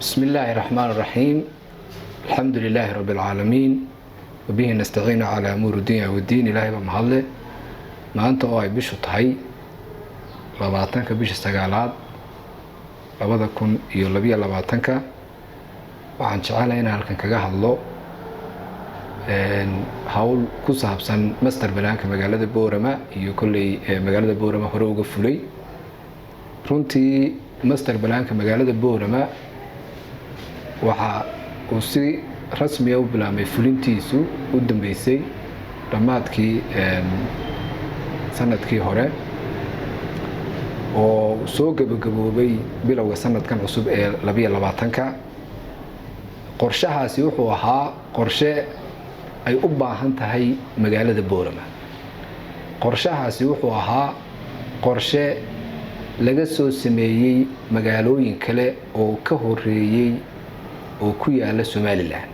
بسم الله الرحمن الرحيم. الحمد لله رب العالمين وبه نستعين على أمور الدنيا والدين. إلهي بمحله ما أنت أوعي بيشو تهي لبعتنك بيش استقالات لبدا كن يولبيا لبعتنك وعن شعالة هنا هلكن كجاه الله هاول كوسا بسن مستر بلانك مجالة بورما يكل مجالة بورما هروج فلي runtii master balaanka magaalada Boorama waxa uu si rasmi ah u bilaabay fulintiisu u dambeysay dhamaadkii sanadkii hore oo soo gabagaboobay bilowga sanadkan cusub ee 2022ka qorshahaasi wuxuu ahaa qorshe ay u baahan tahay magaalada Boorama. qorshahaasi wuxuu ahaa qorshe laga soo sameeyay magaalooyin kale oo ka horeeyay oo ku yaala Soomaaliland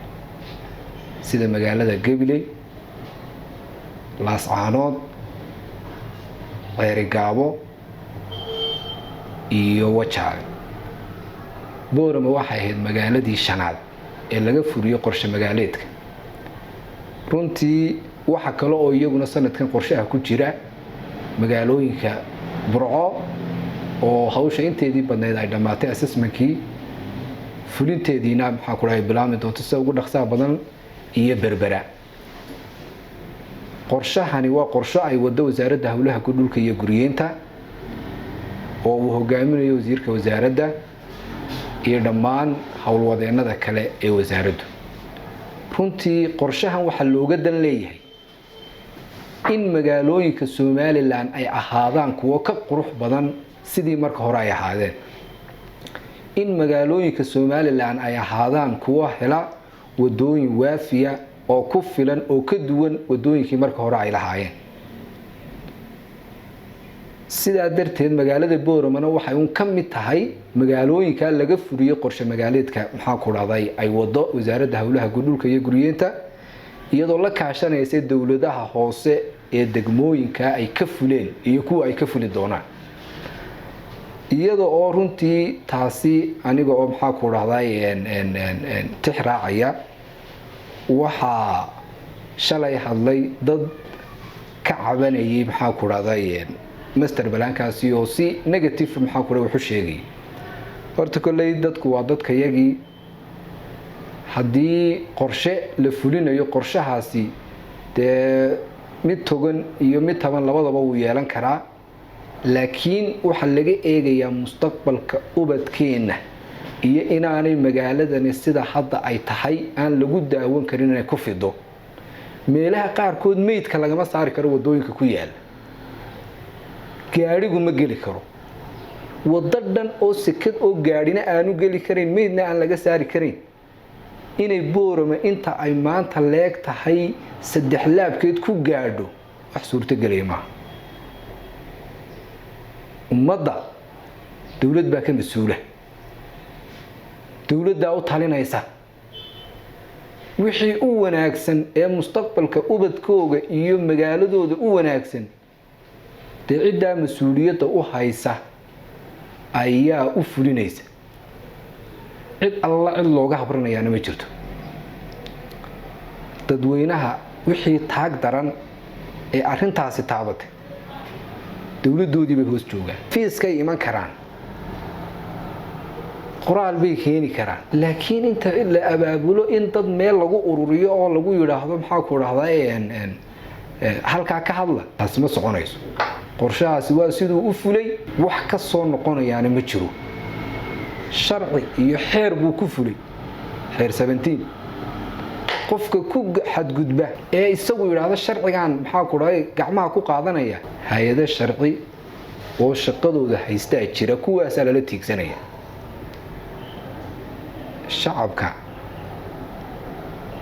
sida magaalada Gabiley, Laascaanood, Ceerigaabo iyo Wajaale. Boorama waxay ahayd magaaladii shanaad ee laga furiyo qorshe magaaleedka. runtii waxa kale oo iyaguna sanadkan qorshaha ku jira magaalooyinka Burco oo hawsha inteedii badneed ay dhamaatay assessmentkii fulinteediina maxaa ku raay bilaami doonto si ugu dhaqsaha badan iyo Berbera. qorshahani waa qorshe ay wado wasaaradda hawlaha dhulka iyo guriyeenta oo uu hogaaminayo wasiirka wasaaradda iyo dhammaan hawlwadeennada kale ee wasaaraddu. runtii qorshahan waxa looga dan leeyahay in magaalooyinka Soomaaliland ay ahaadaan kuwo ka qurux badan sidii marka hore ay ahaadeen. in magaalooyinka Soomaaliland ay ahaadaan kuwo hela wadooyin waafiya oo ku filan oo ka duwan wadooyinkii marka hore ay lahaayeen. sidaa darteed magaalada Boorama waxay ka mid tahay magaalooyinka laga furiyay qorshe magaaleedka maxaa ku dhacday ay wado wasaaradda hawlaha dhulka iyo guriyeenta iyadoo la kaashanaysa dawladaha hoose ee degmooyinka ay ka fuleen iyo kuwa ay ka fuli doonaan. iyadoo oo runtii taasi aniga oo maxaa ku dhacday tixraacaya waxa shalay hadlay dad ka cabanayay maxaa ku dhacday master balaankaasi oo si negative maxaa ku wuxuu sheegay. horta kulay dadku waa dadka yagii haddii qorshe la fulinayo qorshahaasi mid togan iyo mid taban labadaba uu yeelan karaa, laakiin waxa laga eegayaa mustaqbalka ubadkeena iyo inaanay magaaladani sida hadda ay tahay aan lagu daawan karin inay ku fido. meelaha qaarkood meydka lagama saari karo wadooyinka ku yaala, gaarigu ma geli karo, wada dhan oo sikad oo gaarina aanu geli karin, meydna aan laga saari karin. inay Boorama inta ay maanta leeg tahay saddex laabkeed ku gaadho wax suurto galay ma ummadda dawlad baa ka mas'uula, dawladda u talinaysa wixii u wanaagsan ee mustaqbalka ubadkooga iyo magaaladooda u wanaagsan cidda mas'uuliyadda u haysa ayaa u fulinaysa. cid alla cid looga habranayaana ma jirto. dadweynaha wixii taag daran ee arrintaasi taabatay dawladdoodii bay hoos joogaan. fiiskay iman karaan, qoraal bay keeni karaan, laakiin inta la abaabulo in dad meel lagu ururiyo oo lagu yiraahdo maxaa ku dhacday halka ka hadla taas ma soconayso. qorshahaasi waa sidoo u fulay, wax ka soo noqonayaana ma jiro. sharci iyo xeer buu ku fulay, xeer 17. qofka ku xadgudba ee isagu yiraahdo sharcigan maxaa ku dhacay gacmaha ku qaadanaya hay'ado sharci oo shaqadooda haysta jira kuwaas la tiigsanaya. shacabka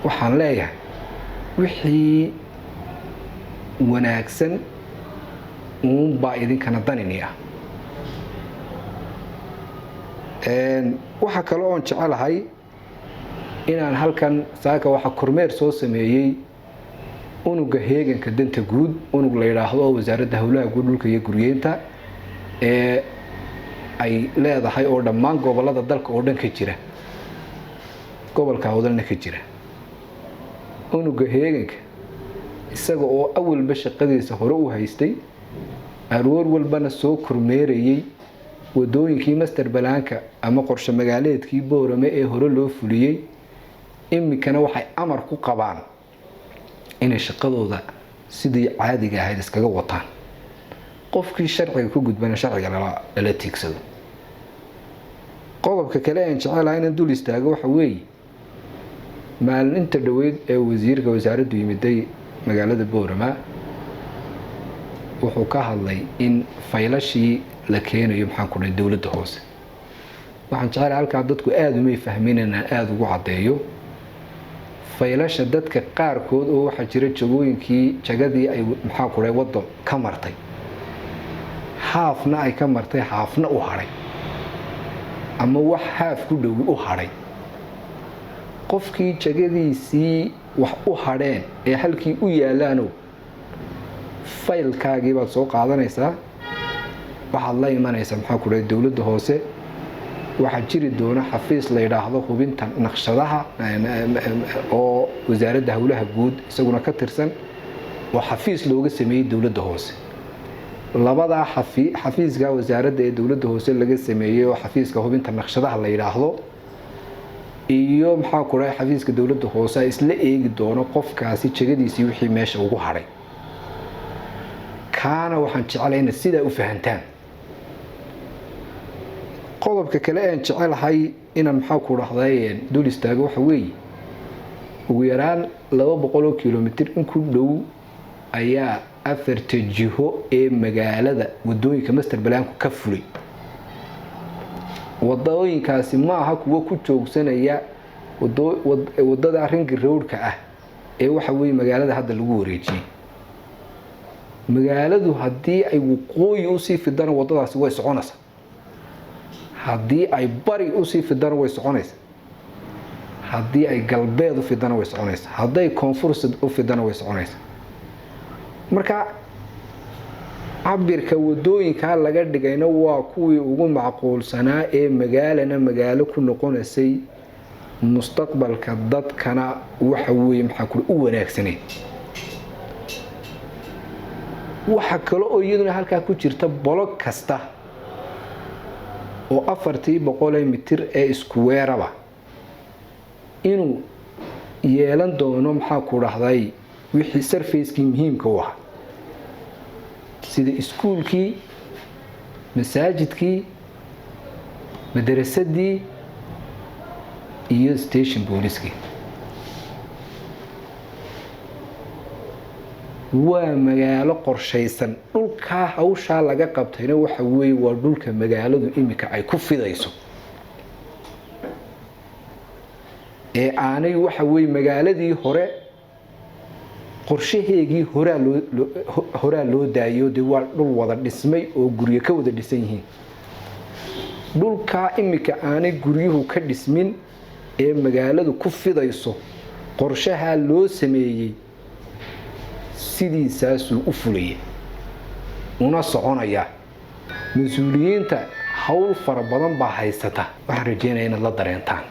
waxaan leeyahay wixii wanaagsan baa idinkana daninaya. waxa kale oo jecelahay inaan halkan saaka waxa kormeer soo sameeyay unuga heeganka danta guud, unug la yiraahdo wasaaradda hawlaha dhulka iyo guriyeenta ee ay leedahay oo dhammaan gobolada dalka oo dhan ka jira. gobolka Awdalna ka jira unuga heeganka isaga oo awalba shaqadiisa hore u haystay aroor walbana soo kormeerayay wadooyinkii master balaanka ama qorshe magaaleedkii Boorame ee hore loo fuliyay imikana waxay amar ku qabaan inay shaqadooda sidii caadiga ahayd iskaga wataan qofkii sharciga ku gudbana sharciga la tiigsado qodobka kale aan jecelahay in dul istaago waxa weeye maalinta dhaweyd ee wasiirka wasaaraddu yimiday magaalada Boorama wuxuu ka hadlay in faylashii la keenayo maxaan ku dhahay dawladda hoose waxaan jecelahay halka dadku aad u may fahminayna aad ugu cadeeyo faylasha dadka qaarkood oo waxa jira jagooyinkii jagadii ay maxaan ku dhahay wado ka martay haafna ay ka martay haafna u haray ama wax haaf ku dhow u haray qofkii jagadiisii wax u hadheen ee halkii u yaalaano faylkaagii baad soo qaadanaysaa waxaad la imanaysaa maxaa ku dhahay dawladda hoose waxa jiri doona xafiis la yiraahdo hubinta naqshadaha oo wasaaradda hawlaha guud isaguna ka tirsan oo xafiis looga sameeyay dawladda hoose labada xafiiska wasaaradda ee dawladda hoose laga sameeyay oo xafiiska hubinta naqshadaha la yiraahdo iyo maxaa ku dhahay xafiiska dawladda hoose isla eegi doono qofkaasi jagadiisii wixii meesha ugu haray kaana waxaan jecelahay in sida u fahantaan qodobka kale aan jecelahay inaan maxaa ku dhaxday dul istaago waxa weeye ugu yaraan 200 kilomitir in ku dhow ayaa afarta jiho ee magaalada wadooyinka master balaanku ka fulay wadooyinkaasi ma aha kuwa ku joogsanaya wadada ring roadka ah ee waxa weeye magaalada hadda lagu wareejiyay magaaladu hadii ay waqooyi u sii fidana wadadaasi way soconaysaa hadii ay bari u sii fidana way soconaysaa hadii ay galbeed u fidana way soconaysaa haday koonfur u fidana way soconaysaa marka cabirka wadooyinka laga dhigayna waa kuwii ugu macquulsanaa ee magaalana magaalo ku noqonaysay mustaqbalka dadkana waxa weeye maxaa ku u wanaagsanay waxa kale oo iyaduna halka ku jirta bolog kasta oo 400 mitir ee square-aba inuu yeelan doono maxaa ku dhaxday wixii surface-kii muhiimka u ah sida iskuulkii masaajidkii madrasadii iyo station police-kii waa magaalo qorshaysan dhulka hawsha laga qabtayna waxa weeye waa dhulka magaaladu imika ay ku fidayso ee aanay waxa weeye magaaladii hore qorshaheegii hore loo daayo de waa dhul wada dhismay oo guriga ka wada dhisan yihiin dhulka imika aanay guriyuhu ka dhismin ee magaaladu ku fidayso qorshaha loo sameeyay sidiisaas u fulay una soconaya mas'uuliyiinta hawl fara badan baa haysata waxaan rajeynayaa in la dareentaan